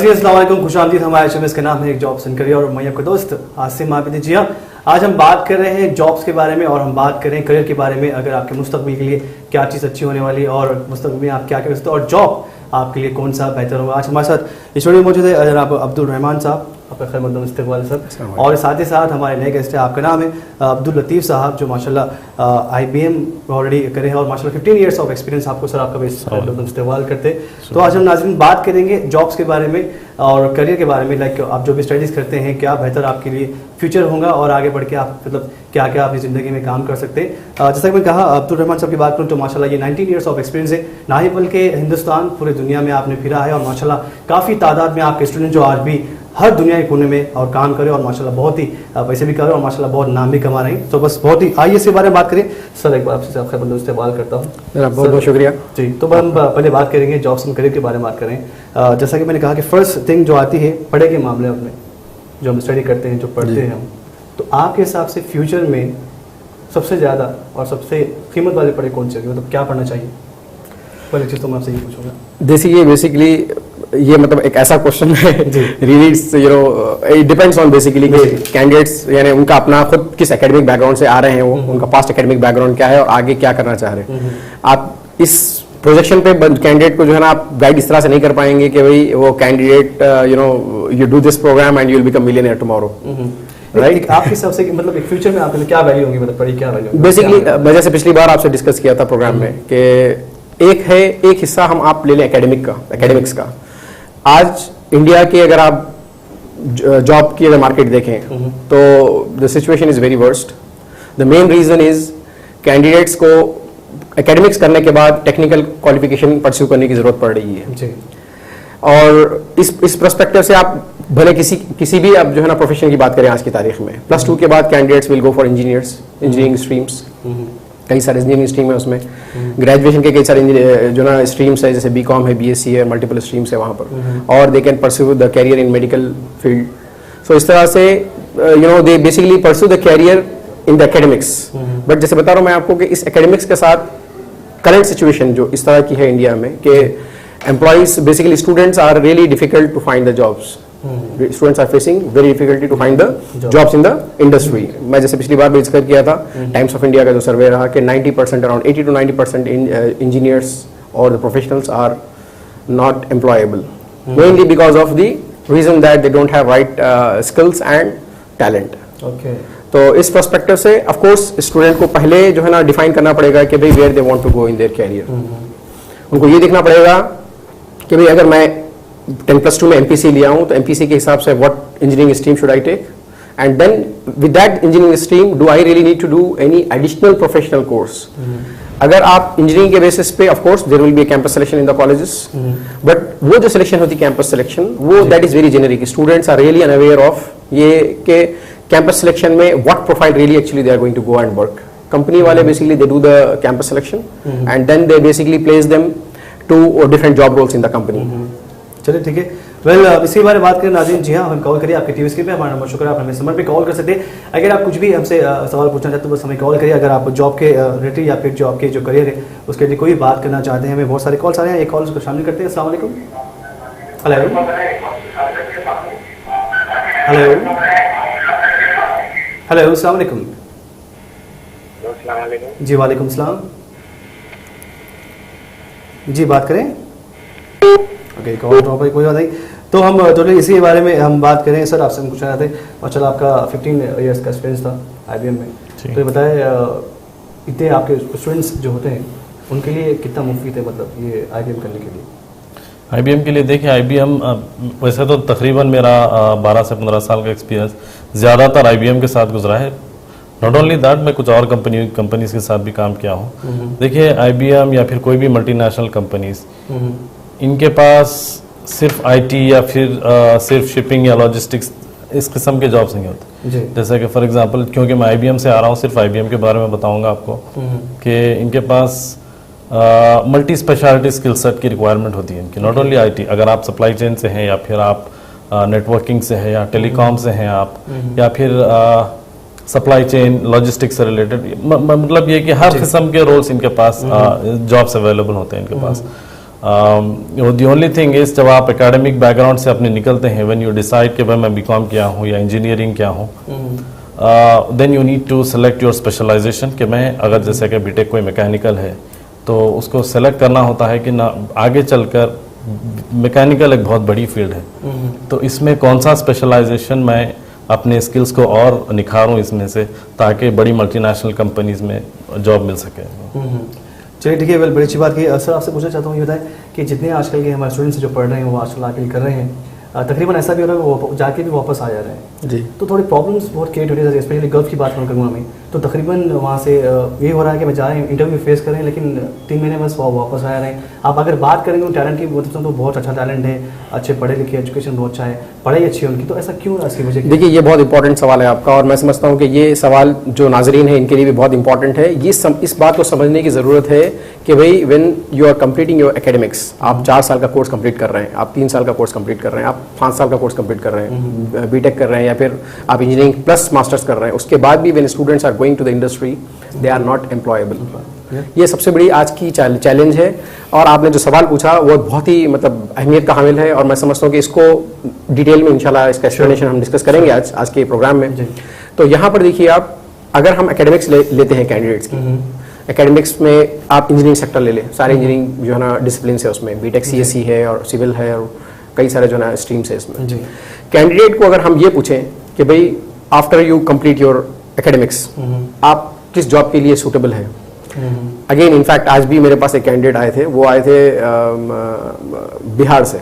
नाज़रीन अस्सलाम वालेकुम, खुशामदीद हमारे चैनल के नाम है एक जॉब्स एंड करियर और मैं आपका दोस्त आसिम आबिदी। जी हाँ, आज हम बात कर रहे हैं जॉब्स के बारे में और हम बात कर रहे हैं करियर के बारे में। अगर आपके मुस्तकबिल के लिए क्या चीज़ अच्छी होने वाली है और मुस्तकबिल में आप क्या कर सकते हो और जॉब आपके लिए कौन सा बेहतर होगा। आज हमारे साथ स्टूडियो मौजूद है जनाब अब्दुल रहमान साहब, आपका खैर मकदम इस्तकबाल सर। और साथ ही साथ हमारे नए गेस्ट है, आपका नाम है अब्दुल लतीफ़ साहब, जो माशाल्लाह IBM ऑलरेडी करे हैं और माशाल्लाह 15 ईयर्स ऑफ एक्सपीरियंस आपको सर आपका मकदम इस्तकबाल करते हैं। तो आज हम नाज़रीन बात करेंगे जॉब्स के बारे में और करियर के बारे में, लाइक आप जो भी स्टडीज़ करते हैं क्या बेहतर आपके लिए फ्यूचर होगा और आगे बढ़ के आप मतलब क्या क्या अपनी ज़िंदगी में काम कर सकते हैं। जैसा कि मैं कहा, अब्दुल रहमान साहब की बात करूँ तो माशाल्लाह ये 19 ईयर्स ऑफ एक्सपीरियंस है, ना ही बल्कि हिंदुस्तान पूरे दुनिया में आपने फिरा है और माशाल्लाह काफ़ी तादाद में आपके स्टूडेंट जो आज भी हर दुनिया के कोने में और काम करे और माशाल्लाह बहुत ही पैसे भी कर रहे हैं और माशाल्लाह बहुत नाम भी कमा रहे हैं। तो बस बहुत ही आइए इसके बारे में बात करें। सर एक बार आपसे आपका बंदोबस्त इस्तेमाल करता हूँ। बहुत बहुत शुक्रिया जी। तो हम पहले बात करेंगे जॉब्स एंड करियर के बारे में बात करें। जैसा कि मैंने कहा कि फर्स्ट थिंग जो आती है पढ़े के मामले में, जो हम स्टडी करते हैं, जो पढ़ते हैं हम, तो आपके हिसाब से फ्यूचर में सबसे ज़्यादा और सबसे कीमत वाले पढ़े कौन से, मतलब क्या पढ़ना चाहिए? पहले चीज़ तो मैं आपसे ये पूछूंगा। बेसिकली ये मतलब एक ऐसा क्वेश्चन है, really it depends on basically candidates, यानी उनका अपना खुद किस एकेडमिक बैकग्राउंड से आ रहे हैं, वो उनका पास्ट एकेडमिक बैकग्राउंड क्या है और आगे क्या करना चाह रहे हैं। आप इस प्रोजेक्शन पे कैंडिडेट को जो है ना आप गाइड इस तरह से नहीं कर पाएंगे कि भाई वो candidate you do this programme and you will become millionaire tomorrow, right? आपके हिसाब से मतलब एक फ्यूचर में आपके लिए क्या वैल्यू होगी, मतलब पढ़ी क्या वैल्यू? बेसिकली मैं जैसे पिछली बार आपसे डिस्कस किया था प्रोग्राम में कि एक हिस्सा हम आप ले लें एकेडमिक्स का। आज इंडिया के अगर आप जॉब की अगर मार्केट देखें तो the situation is very worst. The main reason is candidates को एकेडमिक्स करने के बाद टेक्निकल क्वालिफिकेशन परस्यू करने की जरूरत पड़ रही है जी। और इस पर्सपेक्टिव से आप भले किसी भी आप जो है ना प्रोफेशन की बात करें आज की तारीख में, +2 के बाद candidates will go for engineering streams, कई सारे इंजीनियरिंग स्ट्रीम है उसमें, ग्रेजुएशन के कई सारे जो ना स्ट्रीम्स है, जैसे BCom है, BSc है, मल्टीपल स्ट्रीम्स है वहाँ पर, और they can pursue the career in medical field. So इस तरह से they basically pursue the career in the academics. But जैसे बता रहा हूँ मैं आपको कि इस एकेडमिक्स के साथ करंट सिचुएशन जो इस तरह की है इंडिया में कि employees basically students are really difficult to find the jobs. Students are facing very difficulty to find the jobs in the industry. मैं जैसे पिछली बार भी जिक्र किया था, टाइम्स ऑफ इंडिया का जो सर्वे रहा कि 90% अराउंड 80 to 90% इंजीनियर्स और the professionals are not employable, mainly because of the reason that they don't have right skills and talent. तो इस पर्सपेक्टिव से ऑफ कोर्स स्टूडेंट को पहले जो है ना डिफाइन करना पड़ेगा कि भाई where they want to go in their career. उनको ये देखना पड़ेगा कि भाई अगर मैं 10+2 में MPC लिया हूं तो MPC के हिसाब से what engineering stream should I take, and then with that engineering stream do I really need to do any additional professional course. अगर आप इंजीनियरिंग के बेसिस पे of course there will be a campus selection in the colleges, but वो जो selection होती है campus selection, वो that is very generic. Students are really unaware of ये कि कैंपस सिलेक्शन में what profile really actually they are going to go and work. Company वाले basically they do the campus selection and then they basically place them to different job roles in the company. चलिए ठीक है, well इसी बारे में बात करें नाज़रीन। जी हाँ, हम कॉल करिए आपके टीवी स्क्रीन पे, हमारा नंबर शुक्र है, आप हमें नंबर पे कॉल कर सकते हैं। अगर आप कुछ भी हमसे सवाल पूछना चाहते हैं तो बस हमें कॉल करिए। अगर आप जॉब के रिलेटेड या फिर जॉब के जो करियर है उसके लिए कोई बात करना चाहते हैं, हमें बहुत सारे कॉल्स आ रहे हैं, एक कॉल उसको शामिल करते हैं। अस्सलाम वालेकुम। हेलो हेलो, अस्सलाम वालेकुम। जी वालेकुम सलाम जी, बात करें। ओके, कॉल ड्रॉप है, कोई बात नहीं। तो हम टोटली इसी बारे में हम बात करें। सर आपसे हम पूछना चाहते हैं, माशाल्लाह आपका 15 ईयर्स का एक्सपीरियंस था IBM में, तो ये बताएं इतने आपके स्टूडेंट्स जो होते हैं उनके लिए कितना मुफीद है, मतलब ये IBM करने के लिए? IBM के लिए देखिए, IBM वैसे तो तकरीबन मेरा 12 से 15 साल का एक्सपीरियंस ज़्यादातर IBM के साथ गुजरा है। नॉट ओनली दैट, मैं कुछ और कंपनीज के साथ भी काम किया हूँ। देखिए IBM या फिर कोई भी मल्टीनेशनल कंपनीज, इनके पास सिर्फ IT या फिर सिर्फ शिपिंग या लॉजिस्टिक्स इस किस्म के जॉब्स नहीं होते। जैसे कि फॉर एग्जांपल, क्योंकि मैं IBM से आ रहा हूँ, सिर्फ IBM के बारे में बताऊंगा आपको कि इनके पास मल्टी स्पेशलिटी स्किल सेट की रिक्वायरमेंट होती है इनकी। नॉट ओनली IT, अगर आप सप्लाई चेन से हैं या फिर आप नेटवर्किंग से हैं या टेलीकॉम से हैं आप, या फिर सप्लाई चेन लॉजिस्टिक्स से रिलेटेड, मतलब ये कि हर किस्म के रोल्स इनके पास जॉब्स अवेलेबल होते हैं इनके पास। द ओनली थिंग इज जब आप एकेडमिक बैकग्राउंड से अपने निकलते हैं, व्हेन यू डिसाइड कि भाई मैं बीकॉम किया हूँ या इंजीनियरिंग किया हूँ, then you need to select your specialisation कि मैं अगर जैसे कि बीटेक कोई मैकेनिकल है तो उसको सेलेक्ट करना होता है कि ना आगे चलकर मैकेनिकल एक बहुत बड़ी फील्ड है, तो इसमें कौन सा स्पेशलाइजेशन मैं अपने स्किल्स को और निखारूं इसमें से, ताकि बड़ी मल्टीनेशनल कंपनीज में जॉब मिल सके। चलिए ठीक है, वेल बड़ी अच्छी बात की। सर आपसे पूछना चाहता हूँ ये बताएं कि जितने आजकल के हमारे स्टूडेंट्स जो पढ़ रहे हैं वो आजकल आके कर रहे हैं, तकरीबन ऐसा भी हो रहा है वो जाके भी वापस आ जा रहे हैं जी। तो थोड़ी प्रॉब्लम्स बहुत क्रिएट हो रही है, स्पेशली गल्फ की बात करूँगा मैं, तो तकरीबन वहाँ से ये हो रहा है कि मैं जा रहे हैं इंटरव्यू फेस कर रहे हैं लेकिन 3 महीने बस वापस आ रहे हैं। आप अगर बात करेंगे उन टैलेंट की, मतलब तो बहुत अच्छा टैलेंट है, अच्छे पढ़े लिखे, एजुकेशन बहुत अच्छा है, पढ़ाई अच्छी है उनकी, तो ऐसा क्यों इसकी वजह? देखिए ये बहुत इंपॉर्टेंट सवाल है आपका, और मैं समझता हूँ कि ये सवाल जो नाजरीन है इनके लिए भी बहुत इंपॉर्टेंट है। इस बात को समझने की ज़रूरत है कि भाई when you are completing your academics, आप 4 साल का कोर्स कंप्लीट कर रहे हैं, आप 3 साल का कोर्स कंप्लीट कर रहे हैं, आप 5 साल का कोर्स कंप्लीट कर रहे हैं, बीटेक कर रहे हैं या फिर आप इंजीनियरिंग प्लस मास्टर्स कर रहे हैं, उसके बाद भी when students are going to the industry they are not employable. ये सबसे बड़ी आज की चैलेंज है। और आपने जो सवाल पूछा वो बहुत ही मतलब अहमियत का हामिल है, और मैं समझता हूँ कि इसको डिटेल में इंशाल्लाह इसका एक्सप्लेनेशन हम डिस्कस करेंगे आज के प्रोग्राम में। तो यहाँ पर देखिए आप, अगर हम एकेडमिक्स लेते हैं कैंडिडेट्स की, एकेडमिक्स में आप इंजीनियरिंग सेक्टर ले लें, सारे इंजीनियरिंग जो है ना डिसिप्लिन है उसमें, बीटेक सीएससी है और सिविल है और कई सारे जो है ना स्ट्रीम्स है इसमें। कैंडिडेट को अगर हम ये पूछें कि भाई after you complete your academics आप किस जॉब के लिए सूटेबल है, अगेन इनफैक्ट आज भी मेरे पास एक कैंडिडेट आए थे, वो आए थे बिहार से।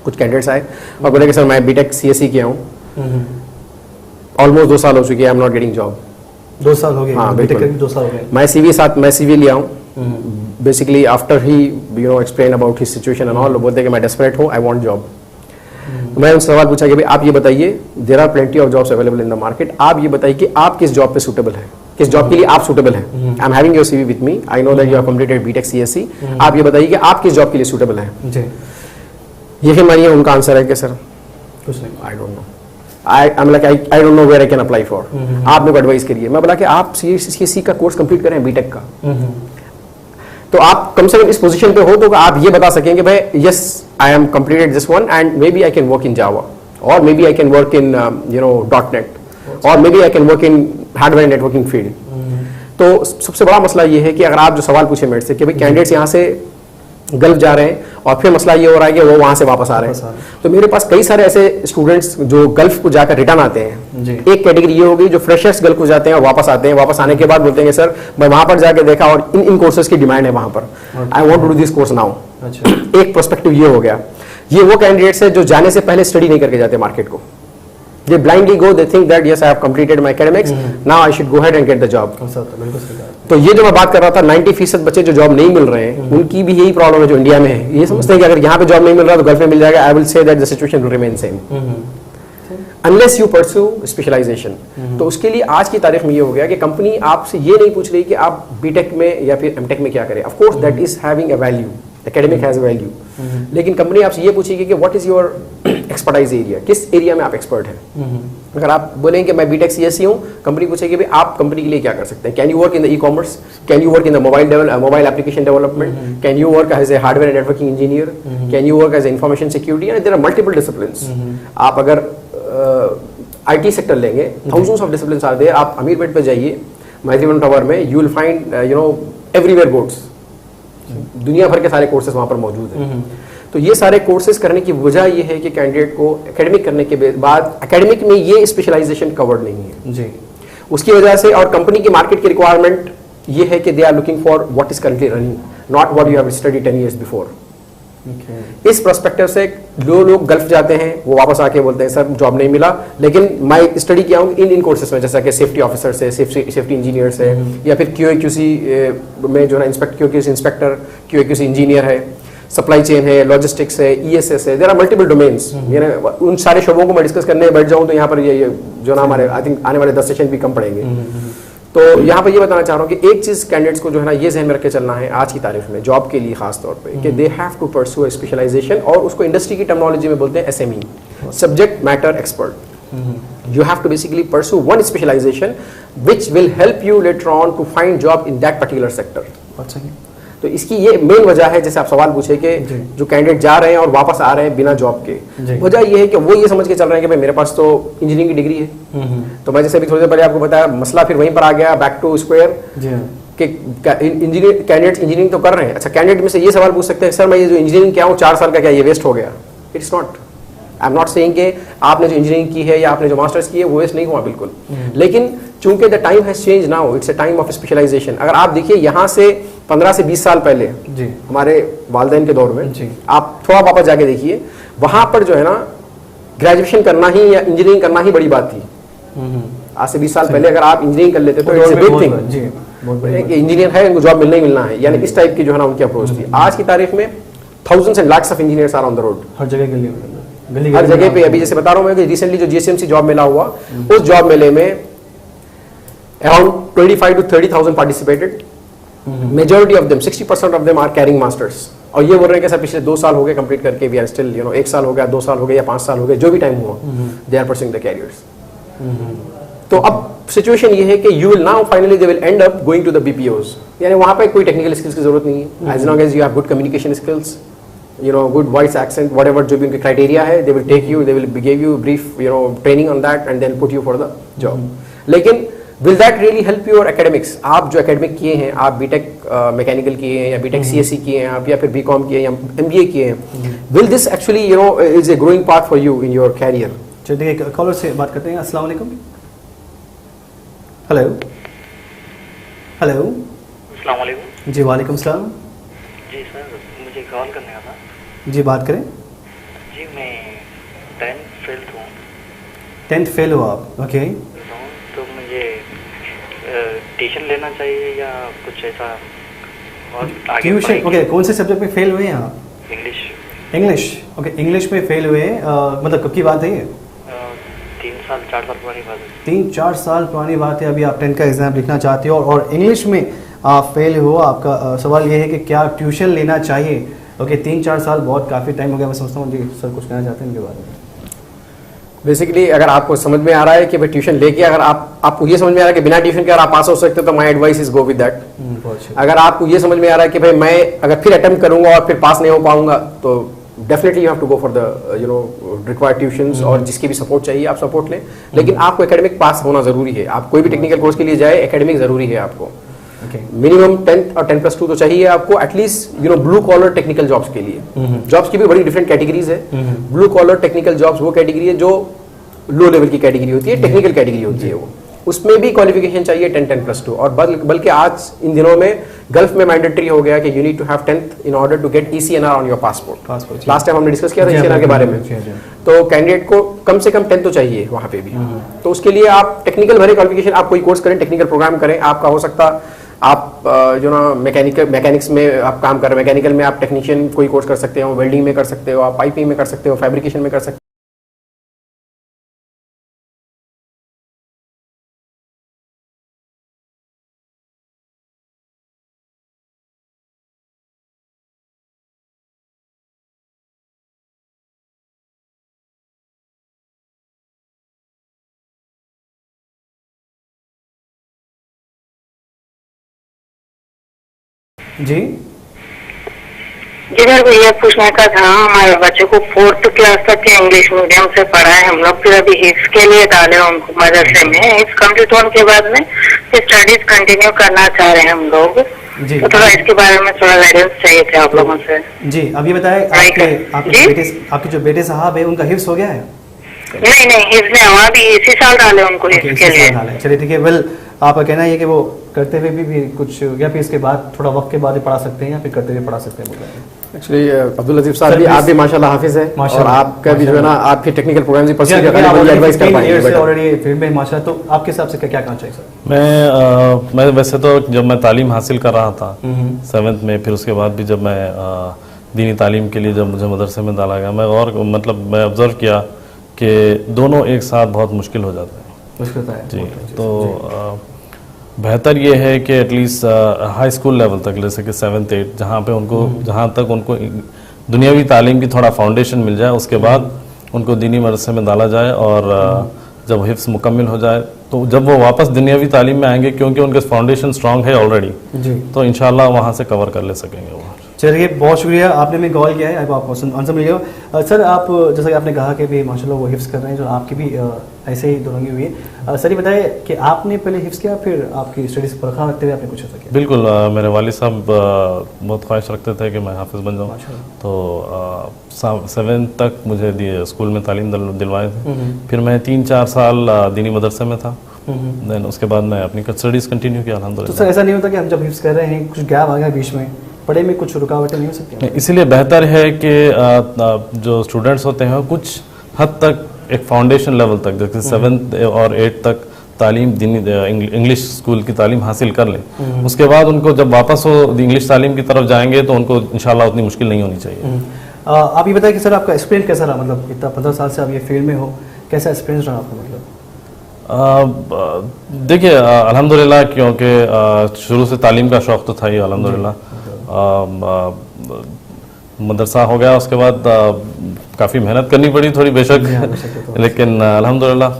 कुछ कैंडिडेट्स आए और बोले कि सर मैं बीटेक सीएससी किया हूँ, ऑलमोस्ट 2 साल हो चुके हैं, I am not getting job. 2 साल हो गए? हाँ बीटेक बिल्कुल, 2 साल हो गए। मैं सीवी लिया हूँ basically after he you know explain about his situation and all, बोलते हैं कि मैं डेस्परेट हूँ, आई वांट जॉब। मैं उनसे सवाल पूछा कि भाई आप ये बताइए, there are plenty of jobs available in the market, आप ये बताइए कि आप किस जॉब पे सूटेबल है, किस जॉब के लिए आप सूटेबल हैं। I am having your CV with me, I know that you have completed BTech CSC, आप ये बताइए कि आप किस जॉब के लिए सूटेबल हैं। जी। ये फिर मानिए उनका आंसर है कि सर कुछ नहीं, I don't know, I don't know where I can apply for. आप मेरे को एडवाइस करिए। मैं बोला कि आप सीएससी का कोर्स कंप्लीट करें बीटेक का, तो आप कम से कम इस पोजीशन पे हो तो आप ये बता सकेंगे भाई yes I am completed this one and maybe I can work in Java और maybe I can work in you know .NET और maybe I can work in hardware networking field. तो सबसे बड़ा मसला ये है कि अगर आप जो सवाल पूछे मेरे से कि भाई कैंडिडेट्स यहाँ से गल्फ जा रहे हैं और फिर मसला ये हो रहा है कि वो वहां से वापस आ रहे हैं, तो मेरे पास कई सारे ऐसे स्टूडेंट्स जो गल्फ को जाकर रिटर्न आते हैं। एक कैटेगरी ये होगी जो फ्रेशर्स गल्फ को जाते हैं और वापस आते हैं, वापस आने के बाद बोलते हैं सर मैं वहां पर जाके देखा और इन कोर्सेज की डिमांड है वहां पर, I want to do this course now. एक पर्सपेक्टिव ये हो गया। ये वो कैंडिडेट्स है जो जाने से पहले स्टडी नहीं करके जाते मार्केट को, they blindly go, they think that yes I have completed my academics, now I should go ahead and get the job। तो ये जो मैं बात कर रहा था 90% बच्चे जो जॉब नहीं मिल रहे हैं उनकी भी यही प्रॉब्लम है जो इंडिया में है। ये समझते हैं कि अगर यहाँ पे जॉब नहीं मिल रहा तो गल्फ में मिल जाएगा। I will say that the situation will remain same unless you pursue specialisation. तो उसके लिए आज की तारीख में ये हो गया कि कंपनी आपसे ये नहीं पूछ रही कि आप बीटेक में या फिर एमटेक में क्या करें, of course that is having a value, academic has a value, लेकिन कंपनी आपसे ये पूछेगी कि what is your expertise area, किस एरिया में आप एक्सपर्ट हैं। अगर आप बोलेंगे कि मैं बीटेक सीएससी हूँ, कंपनी पूछेगी भाई आप कंपनी के लिए क्या कर सकते हैं, can you work in the e-commerce, can you work in the mobile application development, can you work as A hardware networking engineer, can you work as information security, and there are multiple disciplines. आप अगर IT sector लेंगे, thousands of disciplines are there. आप अमीरपेट पे जाइए, Maitrivanam tower में, you will find you know everywhere boards, दुनिया भर के सारे कोर्सेज वहां पर मौजूद हैं। तो ये सारे कोर्सेज करने की वजह ये है कि कैंडिडेट को एकेडमिक करने के बाद एकेडमिक में ये स्पेशलाइजेशन कवर्ड नहीं है जी, उसकी वजह से। और कंपनी की मार्केट की रिक्वायरमेंट ये है कि they are looking for what is currently running, not what you have studied 10 years before. इस पर्सपेक्टिव से जो लोग गल्फ जाते हैं वो वापस आके बोलते हैं सर जॉब नहीं मिला, लेकिन मैं स्टडी किया हूँ इन कोर्सेज में, जैसा कि सेफ्टी ऑफिसर से, सेफ्टी इंजीनियर से, या फिर QA/QC में जो है QA/QC इंस्पेक्टर, QA/QC इंजीनियर है, सप्लाई चेन है, लॉजिस्टिक्स है, ESS है, देयर आर मल्टीपल डोमेन्स। उन सारे शोबों को मैं डिस्कस करने बैठ जाऊँ तो यहाँ पर ये जो ना हमारे आई थिंक आने वाले 10 सेशन भी कम पड़ेंगे। तो यहाँ पर ये बताना चाह रहा हूँ कि एक चीज़ कैंडिडेट्स को जो है ना ये जहन में रख के चलना है आज की तारीख में जॉब के लिए खास तौर पे, कि they have to pursue specialisation, और उसको इंडस्ट्री की टर्मिनोलॉजी में बोलते हैं SME, subject matter expert. You have to basically pursue one specialization which will help you later on to find job in that particular sector। अच्छा, तो इसकी ये मेन वजह है, जैसे आप सवाल पूछे कि जो कैंडिडेट जा रहे हैं और वापस आ रहे हैं बिना जॉब के, वजह ये है कि वो ये समझ के चल रहे हैं कि भाई मेरे पास तो इंजीनियरिंग की डिग्री है। तो मैं जैसे अभी थोड़ी देर पहले आपको बताया, मसला फिर वहीं पर आ गया, बैक टू स्क्वायर, कि इंजीनियर कैंडिडेट्स इंजीनियरिंग तो कर रहे हैं। अच्छा, कैंडिडेट में से ये सवाल पूछ सकते हैं, सर मैं ये जो इंजीनियरिंग किया हूँ 4 साल का, क्या ये वेस्ट हो गया? It's not. I am not saying कि आपने जो इंजीनियरिंग की है या आपने जो मास्टर्स की है वो वेस्ट नहीं हुआ, बिल्कुल। लेकिन चूंकि the time has change now, it's a time of specialisation. अगर आप देखिए यहाँ से 15 से 20 साल पहले हमारे वालिदैन के दौर में, आप थोड़ा वापस जाके देखिए, वहां पर जो है ना ग्रेजुएशन करना ही या इंजीनियरिंग करना ही बड़ी बात थी। आज से 20 साल पहले अगर आप इंजीनियरिंग कर लेते तो it's a big thing, engineer है इनको जॉब मिलना ही मिलना है, यानी इस टाइप की जो है ना उनकी अप्रोच थी। आज की तारीख में thousands and lakhs of engineers are on the road, हर जगह हर जगह पे। अभी जैसे बता रहा हूँ मैं कि रिसेंटली जो जीएसएमसी जॉब मेला हुआ, उस जॉब मेले में around 25 to 30,000 participated. Majority of them 60% of them are carrying masters, और ये बोल रहे हैं कि सर पिछले 2 साल हो गए कंप्लीट करके, वी आर स्टिल 1 साल हो गया, 2 साल हो गए या 5 साल हो गए, जो भी टाइम हुआ, they are pursuing the careers. तो अब सिचुएशन ये है कि you will now finally they will end up going to the BPOs, यानी वहां पे कोई टेक्निकल स्किल्स की जरूरत नहीं है, as long as you have good communication skills, good voice accent, whatever जो भी उनके criteria है, they will take you, they will give you brief training on that and then put you for the job. लेकिन will that really help your academics? आप जो academic किए हैं, आप बीटेक मैकेनिकल किए हैं या बीटेक सीएससी किए हैं आप, या फिर बीकॉम किए हैं या एमबीए किए हैं, will this actually is a growing path for you in your career? चलिए कॉलर से बात करते हैं। अस्सलाम वालेकुम। Hello hello. अस्सलाम वालेकुम। जी वालेकुम सलाम। जी सर, मुझे कॉल करने का था। जी बात करें। जी मैं 10th फेल हूँ। 10th फेल हो आप? ओके। तो मुझे ट्यूशन लेना चाहिए या कुछ ऐसा और आगे ट्यूशन? ओके, कौन से सब्जेक्ट में फेल हुए हैं आप? इंग्लिश। English, okay. इंग्लिश में फेल हुए हैं, मतलब कब की बात है ये? 3-4 साल पुरानी बात है। 3-4 साल पुरानी बात है। अभी आप 10th का एग्जाम लिखना चाहते हो और इंग्लिश में आप फेल हो। आपका सवाल ये है कि क्या ट्यूशन लेना चाहिए? ओके, 3-4 साल बहुत काफ़ी टाइम हो गया। मैं समझता हूँ जी सर कुछ कहना चाहते हैं इनके बारे में। बेसिकली अगर आपको समझ में आ रहा है कि भाई ट्यूशन लेके, अगर आपको ये समझ में आ रहा है कि बिना ट्यूशन के अगर आप पास हो सकते हो, तो my advice is go with that. अगर आपको ये समझ में आ रहा है कि भाई मैं अगर फिर अटेम्प्ट करूंगा और फिर पास नहीं हो पाऊंगा, तो definitely you have to go for the required tuitions, और जिसकी भी सपोर्ट चाहिए आप सपोर्ट लें। लेकिन आपको एकेडमिक पास होना जरूरी है। आप कोई भी टेक्निकल कोर्स के लिए जाए, एकेडमिक जरूरी है आपको। मिनिमम 10th और 10+2 तो चाहिए आपको at least, blue collar technical jobs के लिए। जॉब्स की भी बड़ी डिफरेंट कैटेगरीज है। ब्लू कॉलर टेक्निकल जॉब्स वो कैटेगरी है जो लो लेवल की कैटेगरी होती है, टेक्निकल कैटेगरी होती है वो, उसमें भी क्वालिफिकेशन चाहिए 10+2। और बल्कि आज इन दिनों में गल्फ में मैंडेटरी हो गया कि you need to have 10th in order to get ECNR on your passport. Last time हमने डिस्कस किया था ECNR के बारे में। तो कैंडिडेट को कम से कम 10th तो चाहिए वहां पे भी। तो उसके लिए आप टेक्निकल भरे क्वालिफिकेशन, आप कोई कोर्स करें, टेक्निकल प्रोग्राम करें। आपका हो सकता आप मैकेनिक्स में आप काम कर रहे हैं, मैकेनिकल में आप टेक्नीशियन कोई कोर्स कर सकते हो, वेल्डिंग में कर सकते हो, आप पाइपिंग में कर सकते हो, फैब्रिकेशन में कर सकते हो। जी जी, मेरे को ये पूछने का था, हमारे बच्चे को 4th क्लास तक के इंग्लिश मीडियम से पढ़ा है हम लोग, फिर अभी हिफ्स के लिए डाले उनको मदरसे में। हिफ्स कंप्लीट होने के बाद में स्टडीज कंटिन्यू करना चाह रहे हैं हम लोग। जी, तो थोड़ा इसके बारे में थोड़ा गाइडेंस चाहिए थे आप लोगों से। जी अभी बताए, आपके जो बेटे साहब है उनका हिफ्स हो गया है? नहीं, हिफ्स ने वहाँ भी इसी साल डाले उनको हिफ्स के लिए। चलिए ठीक है। वेल, आपका कहना है कि वो करते हुए भी कुछ, या फिर इसके बाद थोड़ा वक्त के बाद ही पढ़ा सकते हैं या फिर करते हुए पढ़ा सकते हैं? एक्चुअली अब्दुल लतीफ साहब भी, आप भी माशाल्लाह हाफिज है, और आपका भी जो है ना आपके टेक्निकल प्रोग्राम से परस्यू करने वाली एडवाइस कर पाएंगे ऑलरेडी फील्ड में माशाल्लाह। तो आपके हिसाब से क्या कहना चाहिए सर? मैं वैसे तो जब मैं तालीम हासिल कर रहा था 7th में, फिर उसके बाद भी जब मैं दीनी तालीम के लिए जब मुझे मदरसे में डाला गया, मैं और मतलब मैं ऑब्जर्व किया कि दोनों एक साथ बहुत मुश्किल हो जाता है। मुश्किल होता है जी। तो बेहतर ये है कि एटलीस्ट हाई स्कूल लेवल तक, जैसे कि 7th 8th, जहाँ तक उनको दुनियावी तालीम की थोड़ा फाउंडेशन मिल जाए, उसके बाद उनको दीनी मदरसे में डाला जाए, और जब हिफ्स मुकम्मल हो जाए तो जब वो वापस दुनियावी तालीम में आएंगे, क्योंकि उनके फाउंडेशन स्ट्रांग है ऑलरेडी, जी, तो इंशाल्लाह वहाँ से कवर कर ले सकेंगे वो। चलिए बहुत शुक्रिया, आपने हमें कॉल किया है, अब आपको आंसर मिल गया। सर आप जैसा कि आपने कहा कि भी माशाल्लाह वो हिफ्स कर रहे हैं, जो आपकी भी ऐसे ही दोनों की हुई है। सर ये बताइए कि आपने पहले हिफ्स किया, फिर आपकी स्टडीज़ पर रखा रखते हुए आपने कुछ ऐसा किया? बिल्कुल, मेरे वालिद साहब बहुत ख्वाहिश रखते थे कि मैं हाफिज़ बन जाऊँ, तो 7 तक मुझे स्कूल में तालीम दिलवाए थे। फिर मैं 3-4 साल दीनी मदरसे में था, देन उसके बाद मैं अपनी स्टडीज़ कंटिन्यू किया अल्हम्दुलिल्लाह। तो सर ऐसा नहीं होता कि हम जब हिफ्स कर रहे हैं कुछ गैप आ गया बीच में, पढ़े में कुछ रुकावटें नहीं हो सकती? इसीलिए बेहतर है कि जो स्टूडेंट्स होते हैं कुछ हद तक एक फाउंडेशन लेवल तक, जैसे 7th और 8th तक तालीम इंग्लिश स्कूल की तालीम हासिल कर लें। उसके बाद उनको जब वापस वो इंग्लिश तालीम की तरफ जाएंगे तो उनको इंशाल्लाह उतनी मुश्किल नहीं होनी चाहिए। आप ये बताइए कि सर आपका एक्सपीरियंस कैसा रहा, मतलब इतना 15 साल से आप ये फील्ड में हो, कैसा एक्सपीरियंस रहा आपका? मतलब देखिए अल्हम्दुलिल्लाह, क्योंकि शुरू से तालीम का शौक़ तो था ही अल्हम्दुलिल्लाह। मदरसा हो गया, उसके बाद काफ़ी मेहनत करनी पड़ी थोड़ी बेशक, लेकिन अल्हम्दुलिल्लाह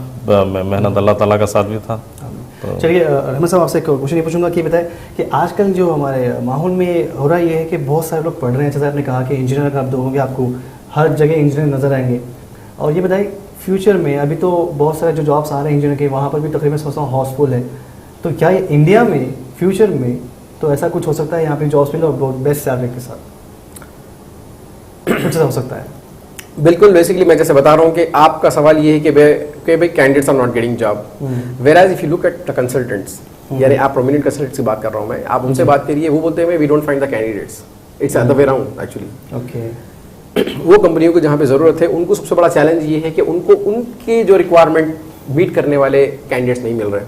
मेहनत अल्लाह ताला का साथ भी था। तो चलिए रहमान साहब, आपसे एक क्वेश्चन ये पूछूंगा कि बताएं कि आजकल जो हमारे माहौल में हो रहा ये है कि बहुत सारे लोग पढ़ रहे हैं, जैसे आपने कहा कि इंजीनियर अगर आप दोगे आपको हर जगह इंजीनियर नज़र आएंगे। और ये बताइए फ्यूचर में अभी तो बहुत सारे जो जॉब्स आ रहे हैं इंजीनियर के, वहाँ पर भी तकरीबन समझता हूँ हाउसफुल है, तो क्या ये इंडिया में फ्यूचर में तो ऐसा कुछ हो सकता है यहाँ पे जॉब्स मिले और बहुत बेस्ट सैलरी के साथ कुछ ऐसा हो सकता है? बिल्कुल, बेसिकली मैं जैसे बता रहा हूँ कि आपका सवाल ये है कि भाई candidates are not getting job, whereas if you look at the consultants, यानी आप प्रोमिनेंट कंसल्टेंट्स की बात कर रहा हूँ मैं, आप उनसे बात करिए, वो बोलते हैं we don't find the candidates, it's the way around actually. Okay, वो कंपनियों को जहाँ पे ज़रूरत है उनको सबसे बड़ा चैलेंज ये है कि उनको उनके जो रिक्वायरमेंट मीट करने वाले कैंडिडेट्स नहीं मिल रहे,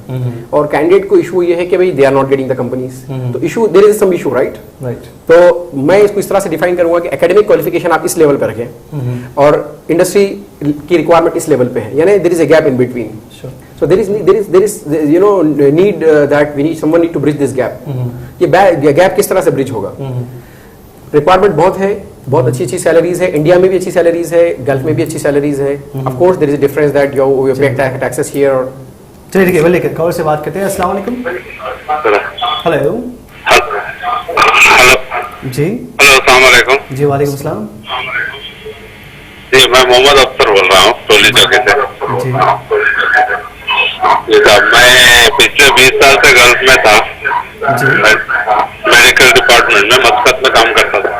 और कैंडिडेट को इशू ये है कि भाई they are not getting the companies, तो issue there is some issue, right. तो मैं इसको इस तरह से डिफाइन करूंगा कि एकेडमिक क्वालिफिकेशन आप इस लेवल पर रखें और इंडस्ट्री की रिक्वायरमेंट इस लेवल पे है, यानी there is a gap in between. So there is you know need that we need someone need to bridge this gap. ये गैप किस तरह से ब्रिज होगा? रिक्वायरमेंट बहुत है, बहुत अच्छी अच्छी सैलरीज है, इंडिया में भी अच्छी सैलरीज है, गल्फ में भी अच्छी सैलरीज है। Of course there is a difference that you pay taxes here. और चलिए ठीक है, बोलिए कॉल से बात करते हैं। अस्सलाम वालेकुम। हेलो जी। हेलो, अस्सलाम वालेकुम। जी वालेकुम अस्सलाम। जी मैं मोहम्मद अख्तर बोल रहा हूँ टोली चौकी से। जी जी साहब, मैं पिछले 20 साल से गल्फ में था, मेडिकल डिपार्टमेंट में मस्कत में काम करता था।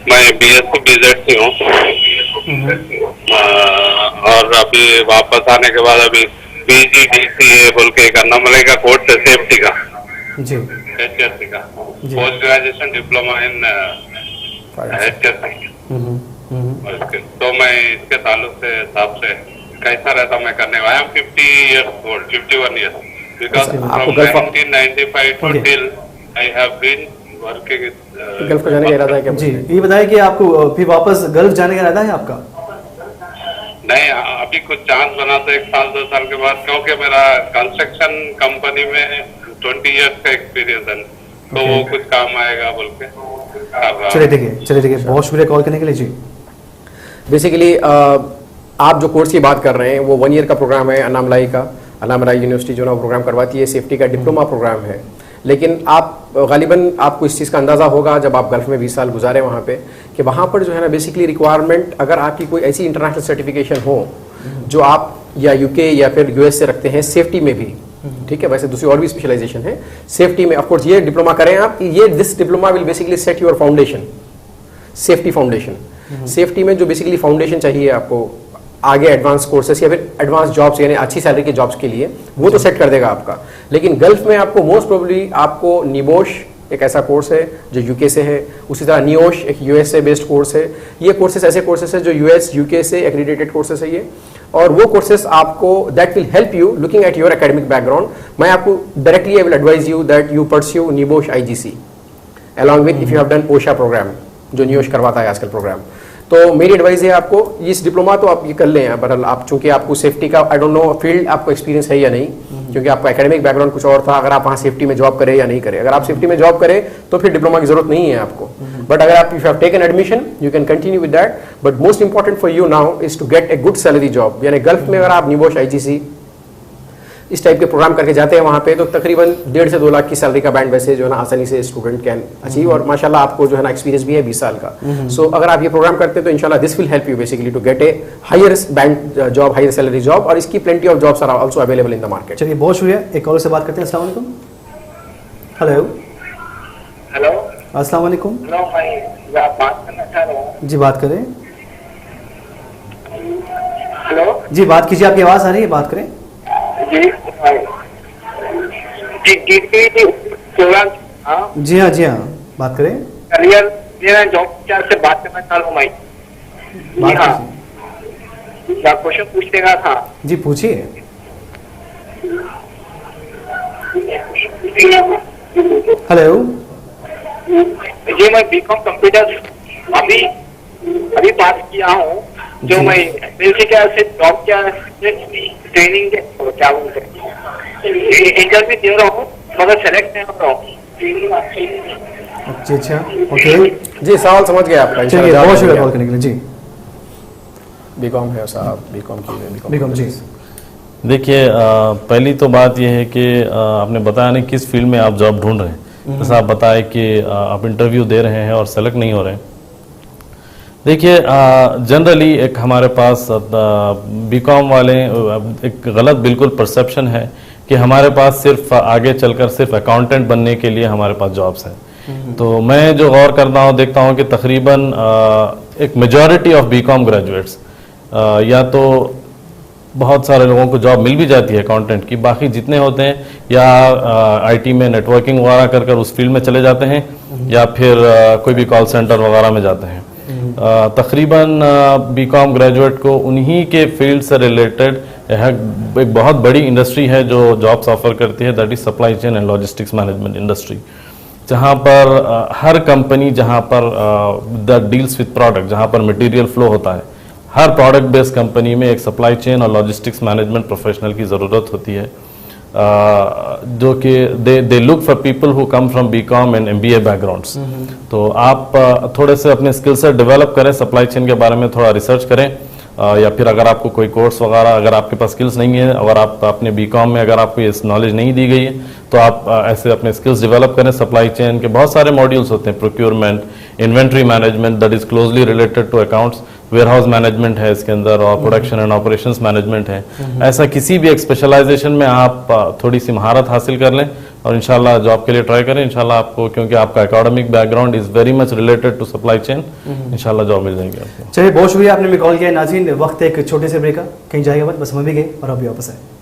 मैं BSc BZC हूँ, और अभी वापस आने के बाद अभी PGDCA बोल के एक अन्नामलई का कोर्स है सेफ्टी का, HSC का, post graduation diploma in HSC। तो मैं इसके ताल्लुक से हिसाब से कैसा रहता मैं करने वाला हूँ 50 years old, 51 years, because from 1995 to till I have been working gulf का जाने का इरादा है क्या? जी ये बताइए कि आपको फिर वापस गल्फ जाने का इरादा है आपका? नहीं, अभी कुछ चांस बना तो 1 साल 2 साल के बाद, क्योंकि मेरा कंस्ट्रक्शन कंपनी में 20 years का एक्सपीरियंस है, तो वो कुछ काम आएगा बोल के। चलिए ठीक है, बहुत शुक्रिया कॉल करने के लिए। जी बेसिकली आप जो कोर्स की बात कर रहे हैं वो 1 ईयर का प्रोग्राम है, अन्नामलई का, अन्नामलई यूनिवर्सिटी जो ना प्रोग्राम करवाती है, सेफ्टी का डिप्लोमा प्रोग्राम है। लेकिन आप गालिबन आपको इस चीज़ का अंदाज़ा होगा जब आप गल्फ में 20 साल गुजारे वहाँ पे, कि वहाँ पर जो है ना बेसिकली रिक्वायरमेंट, अगर आपकी कोई ऐसी इंटरनेशनल सर्टिफिकेशन हो जो आप या UK या फिर US से रखते हैं सेफ्टी में भी, ठीक है, वैसे दूसरी और भी स्पेशलाइजेशन है सेफ्टी में, ऑफकोर्स ये डिप्लोमा करें आप, ये this diploma will basically set your foundation, safety foundation. Safety में जो बेसिकली फाउंडेशन चाहिए आपको आगे एडवांस कोर्सेस या फिर एडवांस जॉब्स यानी अच्छी सैलरी के जॉब्स के लिए, वो तो सेट कर देगा आपका। लेकिन गल्फ में आपको मोस्ट प्रोबेबली आपको निबोश एक ऐसा कोर्स है जो UK से है, उसी तरह नियोश एक US से बेस्ड कोर्स है। ये कोर्सेस ऐसे कोर्सेस है जो US UK से एक्रीडेटेड कोर्सेस है ये, और वो कोर्सेस आपको that will help you looking at your academic background. मैं आपको directly I will advise you that you pursue NEBOSH IGC along with if you have done OSHA programme जो NEBOSH करवाता है आजकल प्रोग्राम। तो मेरी एडवाइस है आपको इस डिप्लोमा तो आप ये कर लें, बहरहाल आप चूंकि आपको सेफ्टी का आई डोंट नो फील्ड आपको एक्सपीरियंस है या नहीं, क्योंकि आपका एकेडमिक बैकग्राउंड कुछ और था, अगर आप वहाँ सेफ्टी में जॉब करें या नहीं करें। अगर आप सेफ्टी में जॉब करें तो फिर डिप्लोमा की जरूरत नहीं है आपको, बट अगर आप if you have taken admission you can continue with that. But most important for you now is to get a good salary job, यानी गल्फ में अगर आप निबोश IGC इस टाइप के प्रोग्राम करके जाते हैं वहाँ पे, तो तकरीबन 1.5 से 2 लाख की सैलरी का बैंड वैसे जो है ना आसानी से स्टूडेंट कैन अचीव, और माशाल्लाह आपको जो है ना एक्सपीरियंस भी है 20 साल का। सो अगर आप ये प्रोग्राम करते हैं तो इंशाल्लाह this will help you basically to get a higher band job, higher salary job, और इसकी plenty of jobs are also available in the market. चलिए बहुत शुक्रिया। एक और से बात करते हैं। अस्सलाम वालेकुम। हेलो हेलो अस्सलाम वालेकुम। हेलो भाई, आप बात करना चाह रहे हैं? जी बात करें। हेलो जी बात कीजिए, आपकी आवाज़ आ रही है, बात करें। जी हाँ जी हाँ, जी हाँ, बात करें। करियर मेरा जॉब क्या से बात करना चाह रहा हूँ भाई। बात हाँ, कीजिए। क्या क्वेश्चन पूछने का था? जी पूछिए। हेलो जी मैं बीकॉम कंप्यूटर अभी पास किया हूँ। जो मैं मिलके क्या से जॉब क्या ट्रेनिंग क्या बोलते इंटरव्यू दे रहा हूँ, मगर सेलेक्ट नहीं हो रहा हूँ। अच्छा ओके। जी सवाल समझ गए आपका। चलिए बहुत शुक्रिया कॉल करने के लिए। जी बीकॉम है साहब, बीकॉम की बीकॉम। जी देखिए पहली तो बात यह है कि आपने बताया नहीं किस फील्ड में आप जॉब ढूंढ रहे हैं। जैसा आप बताए कि आप इंटरव्यू दे रहे हैं और सेलेक्ट नहीं हो रहे हैं। देखिए जनरली एक हमारे पास बीकॉम वाले एक गलत बिल्कुल परसेप्शन है कि हमारे पास सिर्फ आगे चलकर सिर्फ अकाउंटेंट बनने के लिए हमारे पास जॉब्स हैं। तो मैं जो गौर करता हूँ देखता हूँ कि तकरीबन एक मेजॉरिटी ऑफ बीकॉम ग्रेजुएट्स या तो बहुत सारे लोगों को जॉब मिल भी जाती है अकाउंटेंट की, बाकी जितने होते हैं या आईटी में नेटवर्किंग वगैरह कर उस फील्ड में चले जाते हैं या फिर कोई भी कॉल सेंटर वगैरह में जाते हैं। तकरीबन बीकॉम ग्रेजुएट को उन्हीं के फील्ड से रिलेटेड एक बहुत बड़ी इंडस्ट्री है जो जॉब्स ऑफर करती है, that is supply chain and logistics management industry, जहां पर हर कंपनी जहां पर दैट डील्स विद प्रोडक्ट, जहां पर मटेरियल फ्लो होता है, हर प्रोडक्ट बेस्ड कंपनी में एक सप्लाई चेन और लॉजिस्टिक्स मैनेजमेंट प्रोफेशनल की ज़रूरत होती है, जो कि they look for people who come from BCom and MBA backgrounds. तो आप थोड़े से अपने स्किल सेट डेवलप करें, सप्लाई चेन के बारे में थोड़ा रिसर्च करें, या फिर अगर आपको कोई कोर्स वगैरह, अगर आपके पास स्किल्स नहीं है, अगर आप अपने बीकॉम में अगर आपको ये नॉलेज नहीं दी गई है तो आप ऐसे अपने स्किल्स डेवलप करें। सप्लाई चेन के बहुत सारे मॉड्यूल्स होते हैं, procurement, inventory management that is closely related to accounts, warehouse management है इसके अंदर, और प्रोडक्शन एंड ऑपरेशंस मैनेजमेंट है। ऐसा किसी भी एक स्पेशलाइजेशन में आप थोड़ी सी महारत हासिल कर लें और इंशाल्लाह जॉब के लिए ट्राई करें। इंशाल्लाह आपको, क्योंकि आपका academic background is very much related to supply chain, इंशाल्लाह जॉब मिल जाएगी आपको। चलिए बहुत शुक्रिया, आपने भी कॉल किया। नाज़रीन वक्त एक छोटे से ब्रेक का, कहीं जाएगा बस हम भी गए और अभी वापस आए।